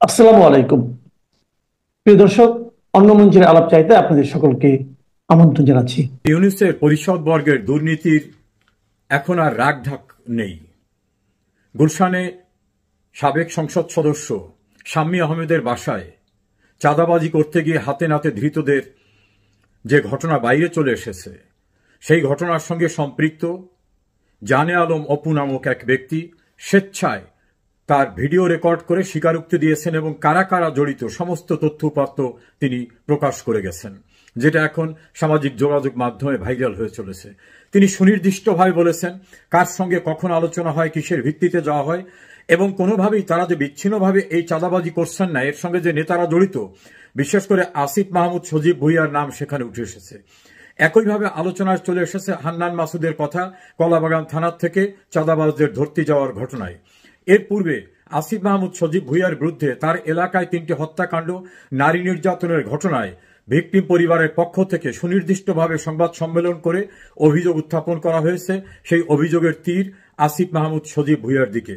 আসসালামু আলাইকুম। প্রিয় দর্শক, অন্য মঞ্চের আলাপ চাইতে আপনাদের সকলকে আমন্ত্রণ জানাচ্ছি। ইউনিসেফ পরিষদবর্গের দুর্নীতির এখন আর রাগঢাক নেই। গুলশানে সাবেক সংসদ সদস্য শাম্মী আহমেদের বাসায় চাঁদাবাজি করতে গিয়ে হাতে নাতে ধৃতদের যে ঘটনা বাইরে চলে এসেছে, সেই ঘটনার সঙ্গে সম্পৃক্ত জানে আলম অপু নামক এক ব্যক্তি স্বেচ্ছায় তার ভিডিও রেকর্ড করে স্বীকারোক্তি দিয়েছেন এবং কারা কারা জড়িত সমস্ত তথ্যউপাত্ত তিনি প্রকাশ করে গেছেন, যেটা এখন সামাজিক যোগাযোগ মাধ্যমে ভাইরাল হয়ে চলেছে। তিনি সুনির্দিষ্টভাবে বলেছেন কার সঙ্গে কখন আলোচনা হয়, কিসের ভিত্তিতে যাওয়া হয় এবং কোনোভাবেই তারা যে বিচ্ছিন্নভাবে এই চাঁদাবাজি করছেন না, এর সঙ্গে যে নেতারা জড়িত, বিশেষ করে আসিফ মাহমুদ সজীব ভুইয়ার নাম সেখানে উঠে এসেছে। একইভাবে আলোচনায় চলে এসেছে হান্নান মাসুদের কথা, কলাবাগান থানার থেকে চাঁদাবাজদের ধরতে যাওয়ার ঘটনায়। এর পূর্বে আসিফ মাহমুদ সজীব ভুইয়ার বিরুদ্ধে তার এলাকায় 3টি হত্যাকাণ্ড, নারী নির্যাতনের ঘটনায় ভিকটিম পরিবারের পক্ষ থেকে সুনির্দিষ্টভাবে সংবাদ সম্মেলন করে অভিযোগ উত্থাপন করা হয়েছে। সেই অভিযোগের তীর আসিফ মাহমুদ সজীব ভুইয়ার দিকে।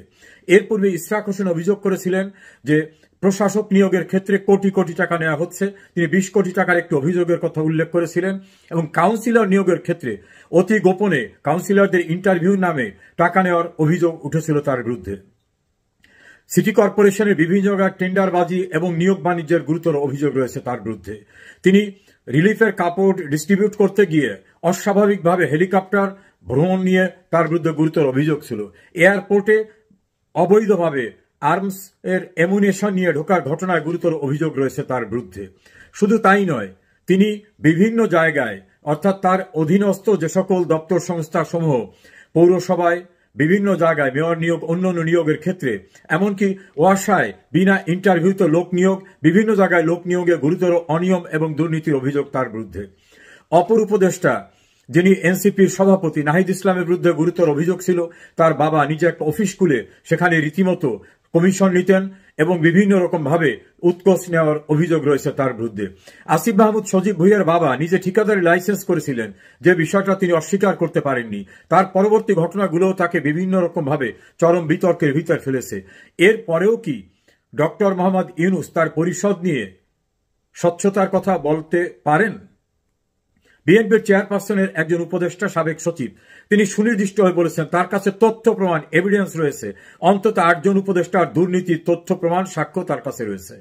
এর পূর্বে ইসরাক হোসেন অভিযোগ করেছিলেন যে প্রশাসক নিয়োগের ক্ষেত্রে কোটি কোটি টাকা নেওয়া হচ্ছে। তিনি 20 কোটি টাকার একটি অভিযোগের কথা উল্লেখ করেছিলেন এবং কাউন্সিলর নিয়োগের ক্ষেত্রে অতি গোপনে কাউন্সিলরদের ইন্টারভিউ নামে টাকা নেওয়ার অভিযোগ উঠেছিল তার বিরুদ্ধে। সিটি কর্পোরেশনের বিভিন্ন জায়গায় টেন্ডারবাজি এবং নিয়োগ বাণিজ্যের গুরুতর অভিযোগ রয়েছে তার বিরুদ্ধে। তিনি রিলিফের কাপড় ডিস্ট্রিবিউট করতে গিয়ে অস্বাভাবিকভাবে হেলিকপ্টার ভ্রমণ নিয়ে তার বিরুদ্ধে গুরুতর অভিযোগ ছিল। এয়ারপোর্টে অবৈধভাবে আর্মস এর অ্যামুনিশন নিয়ে ঢোকার ঘটনায় গুরুতর অভিযোগ রয়েছে তার বিরুদ্ধে। শুধু তাই নয়, তিনি বিভিন্ন জায়গায় অর্থাৎ তার অধীনস্থ যে সকল দপ্তর সংস্থা সমূহ, পৌরসভায়, বিভিন্ন জায়গায় মেয়র নিয়োগ, অন্যান্য নিয়োগের ক্ষেত্রে, এমনকি ওয়াসায় বিনা ইন্টারভিউতে লোক নিয়োগ, বিভিন্ন জায়গায় লোক নিয়োগে গুরুতর অনিয়ম এবং দুর্নীতির অভিযোগ তার বিরুদ্ধে। অপর উপদেষ্টা যিনি এনসিপির সভাপতি নাহিদ ইসলামের বিরুদ্ধে গুরুতর অভিযোগ ছিল। তার বাবা নিজে একটা অফিস খুলে সেখানে রীতিমতো কমিশন নিতেন এবং বিভিন্ন রকম ভাবে উৎকোচ নেওয়ার অভিযোগ রয়েছে তার বিরুদ্ধে। আসিফ মাহমুদ সজীব ভুইয়ার বাবা নিজে ঠিকাদারি লাইসেন্স করেছিলেন, যে বিষয়টা তিনি অস্বীকার করতে পারেননি। তার পরবর্তী ঘটনাগুলোও তাকে বিভিন্ন রকম ভাবে চরম বিতর্কের ভিতর ফেলেছে। এর পরেও কি ডক্টর মোহাম্মদ ইউনূস তার পরিষদ নিয়ে স্বচ্ছতার কথা বলতে পারেন? বিএনপির চেয়ারপারসনের একজন উপদেষ্টা, সাবেক সচিব, তিনি সুনির্দিষ্টভাবে বলেছেন তার কাছে তথ্য প্রমাণ, এভিডেন্স রয়েছে। অন্তত 8 জন উপদেষ্টার দুর্নীতির তথ্য প্রমাণ, সাক্ষ্য তার কাছে রয়েছে।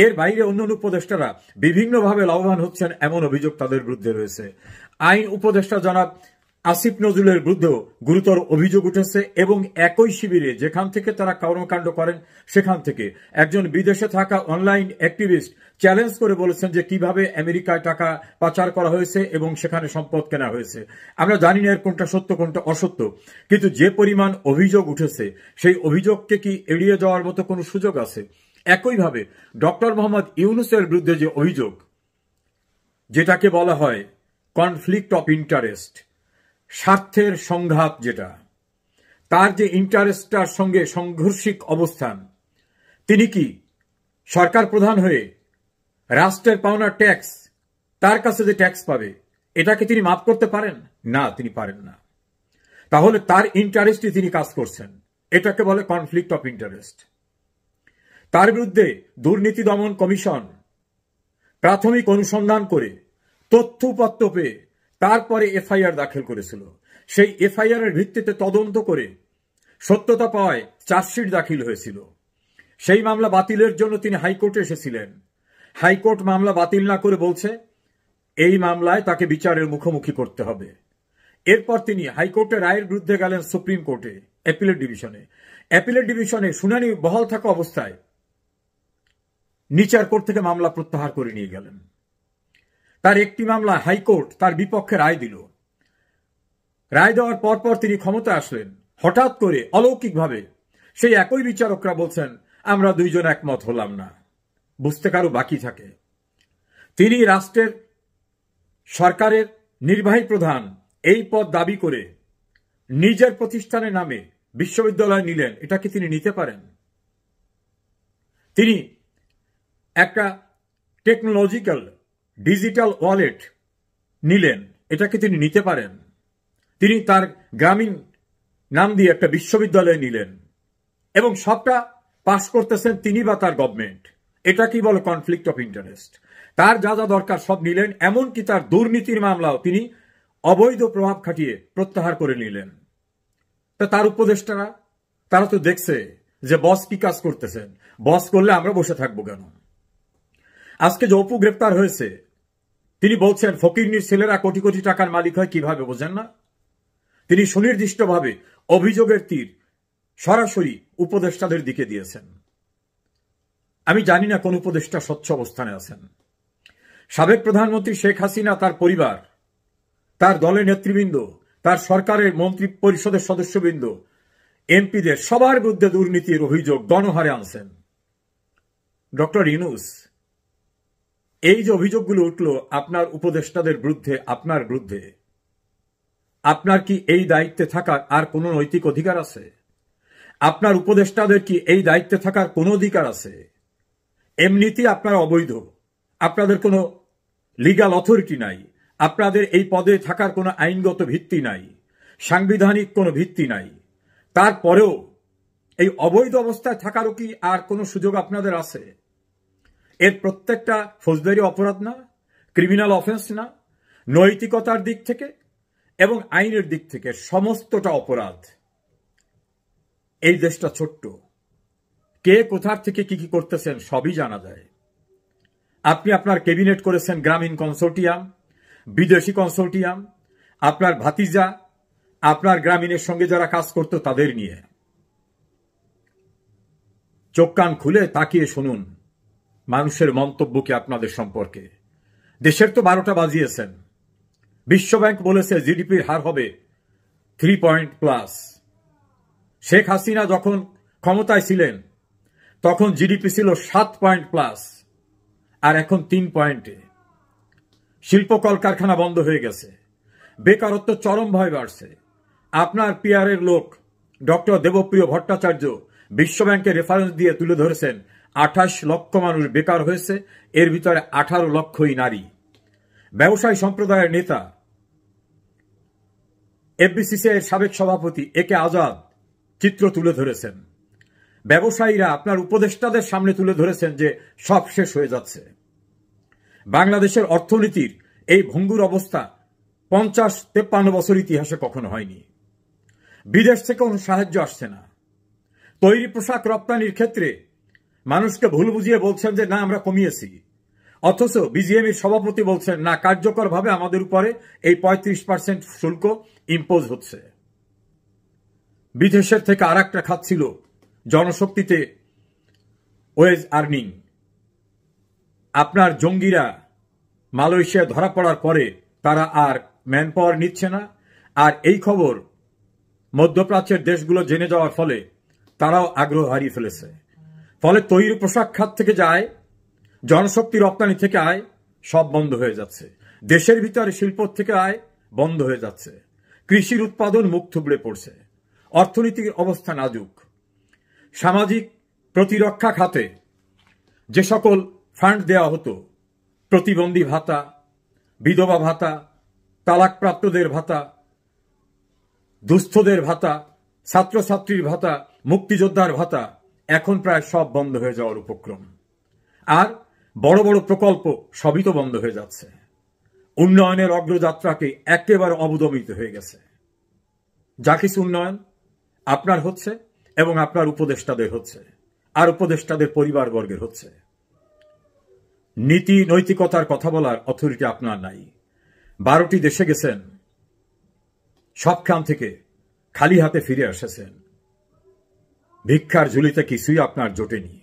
এর বাইরে অন্যান্য উপদেষ্টারা বিভিন্নভাবে লাভবান হচ্ছেন এমন অভিযোগ তাদের বিরুদ্ধে রয়েছে। আইন উপদেষ্টা জনাব আসিফ নজরুলের বিরুদ্ধেও গুরুতর অভিযোগ উঠেছে এবং একই শিবিরে যেখান থেকে তারা কর্মকাণ্ড করেন সেখান থেকে একজন বিদেশে থাকা অনলাইন অ্যাক্টিভিস্ট চ্যালেঞ্জ করে বলেছেন যে কিভাবে আমেরিকায় টাকা পাচার করা হয়েছে এবং সেখানে সম্পদ কেনা হয়েছে। আমরা জানি না এর কোনটা সত্য কোনটা অসত্য, কিন্তু যে পরিমাণ অভিযোগ উঠেছে সেই অভিযোগকে কি এড়িয়ে যাওয়ার মতো কোনো সুযোগ আছে? একইভাবে ডক্টর মোহাম্মদ ইউনূসের বিরুদ্ধে যে অভিযোগ, যেটাকে বলা হয় কনফ্লিক্ট অফ ইন্টারেস্ট, স্বার্থের সংঘাত, যেটা তার যে ইন্টারেস্টটার সঙ্গে সাংঘর্ষিক অবস্থান, তিনি কি সরকার প্রধান হয়ে রাষ্ট্রের পাওনা ট্যাক্স, তার কাছে যে ট্যাক্স পাবে, এটাকে তিনি মাফ করতে পারেন? না, তিনি পারেন না। তাহলে তার ইন্টারেস্টে তিনি কাজ করছেন, এটাকে বলে কনফ্লিক্ট অফ ইন্টারেস্ট। তার বিরুদ্ধে দুর্নীতি দমন কমিশন প্রাথমিক অনুসন্ধান করে তথ্য উপাত্ত পেয়ে তারপরে এফআইআর দাখিল করেছিল। সেই এফআইআর এর ভিত্তিতে তদন্ত করে সত্যতা পাওয়ায় চার্জশিট দাখিল হয়েছিল। সেই মামলা বাতিলের জন্য তিনি হাইকোর্টে এসেছিলেন। হাইকোর্ট মামলা বাতিল না করে বলছে এই মামলায় তাকে বিচারের মুখোমুখি করতে হবে। এরপর তিনি হাইকোর্টের রায়ের বিরুদ্ধে গেলেন সুপ্রিম কোর্টে, অ্যাপিলেট ডিভিশনে। অ্যাপিলেট ডিভিশনে শুনানি বহাল থাকা অবস্থায় নিচার কোর্ট থেকে মামলা প্রত্যাহার করে নিয়ে গেলেন। তার একটি মামলা হাইকোর্ট তার বিপক্ষে রায় দিল। রায় দেওয়ার পরপর তিনি ক্ষমতা আসলেন। হঠাৎ করে অলৌকিকভাবে সেই একই বিচারকরা বলছেন আমরা দুইজন একমত হলাম না। বুঝতে কারো বাকি থাকে? তিনি রাষ্ট্রের সরকারের নির্বাহী প্রধান এই পদ দাবি করে নিজের প্রতিষ্ঠানের নামে বিশ্ববিদ্যালয় নিলেন, এটা কি তিনি নিতে পারেন? তিনি একটা টেকনোলজিক্যাল ডিজিটাল ওয়ালেট নিলেন, এটা কি তিনি নিতে পারেন? তিনি তার গ্রামীণ নাম দিয়ে একটা বিশ্ববিদ্যালয় নিলেন এবং সবটা পাশ করতেছেন তিনি বা তার গভর্নমেন্ট। এটা কি বলে কনফ্লিক্ট অফ ইন্টারেস্ট। তার যা যা দরকার সব নিলেন, এমনকি তার দুর্নীতির মামলাও তিনি অবৈধ প্রভাব খাটিয়ে প্রত্যাহার করে নিলেন। তা তার উপদেষ্টারা, তারা তো দেখছে যে বস কি কাজ করতেছেন, বস করলে আমরা বসে থাকবো কেন। আজকে যে অপু গ্রেপ্তার হয়েছে, তিনি বলছেন ফকিরনির ছেলেরা কোটি কোটি টাকার মালিক হয় কিভাবে, বোঝেন না? তিনি সুনির্দিষ্টভাবে অভিযোগের তীর সরাসরি উপদেষ্টাদের দিকে দিয়েছেন। আমি জানি না কোন উপদেষ্টা স্বচ্ছ অবস্থানে আছেন। সাবেক প্রধানমন্ত্রী শেখ হাসিনা, তার পরিবার, তার দলের নেতৃবৃন্দ, তার সরকারের মন্ত্রী পরিষদের সদস্যবৃন্দ, এমপিদের সবার বিরুদ্ধে দুর্নীতির অভিযোগ গণহারে আনছেন। ডক্টর ইউনূস, এই যে অভিযোগগুলো উঠল আপনার উপদেষ্টাদের বিরুদ্ধে, আপনার বিরুদ্ধে, আপনার কি এই দায়িত্বে থাকার আর কোনো নৈতিক অধিকার আছে? আপনার উপদেষ্টাদের কি এই দায়িত্বে থাকার কোনো অধিকার আছে? এমনিতেই আপনারা অবৈধ, আপনাদের কোনো লিগ্যাল অথরিটি নাই, আপনাদের এই পদে থাকার কোনো আইনগত ভিত্তি নাই, সাংবিধানিক কোনো ভিত্তি নাই। তারপরেও এই অবৈধ অবস্থায় থাকারও কি আর কোনো সুযোগ আপনাদের আছে? এর প্রত্যেকটা ফৌজদারি অপরাধ না, ক্রিমিনাল অফেন্স না? নৈতিকতার দিক থেকে এবং আইনের দিক থেকে সমস্তটা অপরাধ। এই দেশটা ছোট্ট, কে কোথার থেকে কি কি করতেছেন সবই জানা যায়। আপনি আপনার ক্যাবিনেট করেছেন গ্রামীণ কনসোর্টিয়াম, বিদেশি কনসোর্টিয়াম, আপনার ভাতিজা, আপনার গ্রামীণের সঙ্গে যারা কাজ করত তাদের নিয়ে। চোখ কান খুলে তাকিয়ে শুনুন মানুষের মন্তব্য কি আপনাদের সম্পর্কে। দেশের তো 12টা বাজিয়েছেন। বিশ্বব্যাংক বলেছে জিডিপির হার হবে 3+ শেখ হাসিনা যখন ক্ষমতায় ছিলেন তখন জিডিপি ছিল 7+ আর এখন 3 শিল্প কলকারখানা বন্ধ হয়ে গেছে, বেকারত্ব চরমভাবে বাড়ছে। আপনার পিআরের লোক ডক্টর দেবপ্রিয় ভট্টাচার্য বিশ্বব্যাংকের রেফারেন্স দিয়ে তুলে ধরেছেন 28 লক্ষ মানুষ বেকার হয়েছে, এর ভিতরে 18 লক্ষই নারী। ব্যবসায়ী সম্প্রদায়ের নেতা এফবিসিসিআই এর সাবেক সভাপতি একে আজাদ চিত্র তুলে ধরেছেন। ব্যবসায়ীরা আপনার উপদেষ্টাদের সামনে তুলে ধরেছেন যে সব শেষ হয়ে যাচ্ছে। বাংলাদেশের অর্থনীতির এই ভঙ্গুর অবস্থা 50-53 বছর ইতিহাসে কখনো হয়নি। বিদেশ থেকে কোনো সাহায্য আসছে না। তৈরি পোশাক রপ্তানির ক্ষেত্রে মানুষকে ভুল বুঝিয়ে বলছেন যে না আমরা কমিয়েছি, অথচ বিজিএমইর সভাপতি বলছেন না, কার্যকরভাবে আমাদের উপরে এই 35% শুল্ক ইম্পোজ হচ্ছে। বিদেশের থেকে আর একটা খাত ছিল জনশক্তিতে ওয়েজ আর্নিং। আপনার জঙ্গিরা মালয়েশিয়া ধরা পড়ার পরে তারা আর ম্যান পাওয়ার নিচ্ছে না, আর এই খবর মধ্যপ্রাচ্যের দেশগুলো জেনে যাওয়ার ফলে তারাও আগ্রহ হারিয়ে ফেলেছে। ফলে তৈরি পোশাক খাত থেকে যায়, জনশক্তি রপ্তানি থেকে আয় সব বন্ধ হয়ে যাচ্ছে। দেশের ভিতরে শিল্প থেকে আয় বন্ধ হয়ে যাচ্ছে। কৃষির উৎপাদন মুখ থুবড়ে পড়ছে। অর্থনৈতিক অবস্থা নাজুক। সামাজিক প্রতিরক্ষা খাতে যে সকল ফান্ড দেওয়া হতো, প্রতিবন্ধী ভাতা, বিধবা ভাতা, তালাকপ্রাপ্তদের ভাতা, দুস্থদের ভাতা, ছাত্রছাত্রীর ভাতা, মুক্তিযোদ্ধার ভাতা, এখন প্রায় সব বন্ধ হয়ে যাওয়ার উপক্রম। আর বড় বড় প্রকল্প সবই তো বন্ধ হয়ে যাচ্ছে। উন্নয়নের অগ্রযাত্রাকে একেবারে অবদমিত হয়ে গেছে। যা কিছু উন্নয়ন আপনার হচ্ছে এবং আপনার উপদেষ্টাদের হচ্ছে, আর উপদেষ্টাদের পরিবারবর্গের হচ্ছে। নীতি নৈতিকতার কথা বলার অথরিটি আপনার নাই। 12টি দেশে গেছেন, সবখান থেকে খালি হাতে ফিরে এসেছেন। ভিক্ষার ঝুলিতে কিছুই আপনার জোটেনি।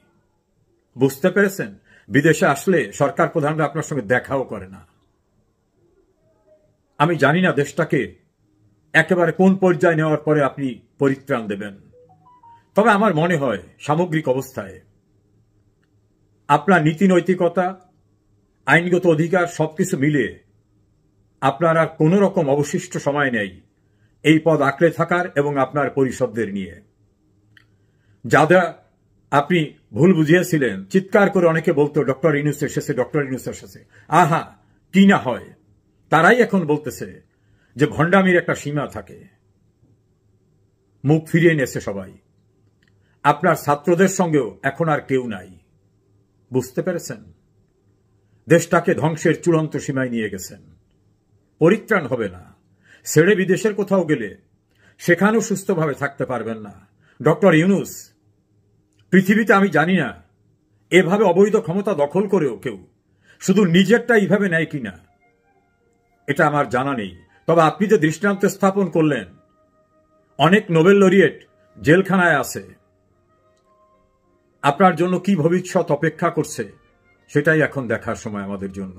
বুঝতে পেরেছেন, বিদেশে আসলে সরকার প্রধানরা আপনার সঙ্গে দেখাও করে না। আমি জানি না দেশটাকে একেবারে কোন পর্যায়ে নেওয়ার পরে আপনি পরিত্রাণ দেবেন, তবে আমার মনে হয় সামগ্রিক অবস্থায় আপনার নীতি নৈতিকতা, আইনগত অধিকার সবকিছু মিলিয়ে আপনার আর কোন রকম অবশিষ্ট সময় নেই এই পদ আঁকড়ে থাকার এবং আপনার পরিষদদের নিয়ে। যারা আপনি ভুল বুঝিয়েছিলেন, চিৎকার করে অনেকে বলতো ডক্টর ইউনূস এসেছে, ডক্টর ইউনূস এসেছে, আহা কি না হয়, তারাই এখন বলতেছে যে ভণ্ডামির একটা সীমা থাকে। মুখ ফিরিয়ে নিয়েছে সবাই। আপনার ছাত্রদের সঙ্গেও এখন আর কেউ নাই। বুঝতে পেরেছেন? দেশটাকে ধ্বংসের চূড়ান্ত সীমায় নিয়ে গেছেন। পরিত্রাণ হবে না। ছেড়ে বিদেশের কোথাও গেলে সেখানেও সুস্থভাবে থাকতে পারবেন না। ডক্টর ইউনূস, পৃথিবীতে আমি জানি না এভাবে অবৈধ ক্ষমতা দখল করেও কেউ শুধু নিজেরটা এইভাবে নেয় কিনা, এটা আমার জানা নেই। তবে আপনি যে দৃষ্টান্ত স্থাপন করলেন, অনেক নোবেল লরিয়েট জেলখানায় আছে, আপনার জন্য কি ভবিষ্যৎ অপেক্ষা করছে সেটাই এখন দেখার সময় আমাদের জন্য।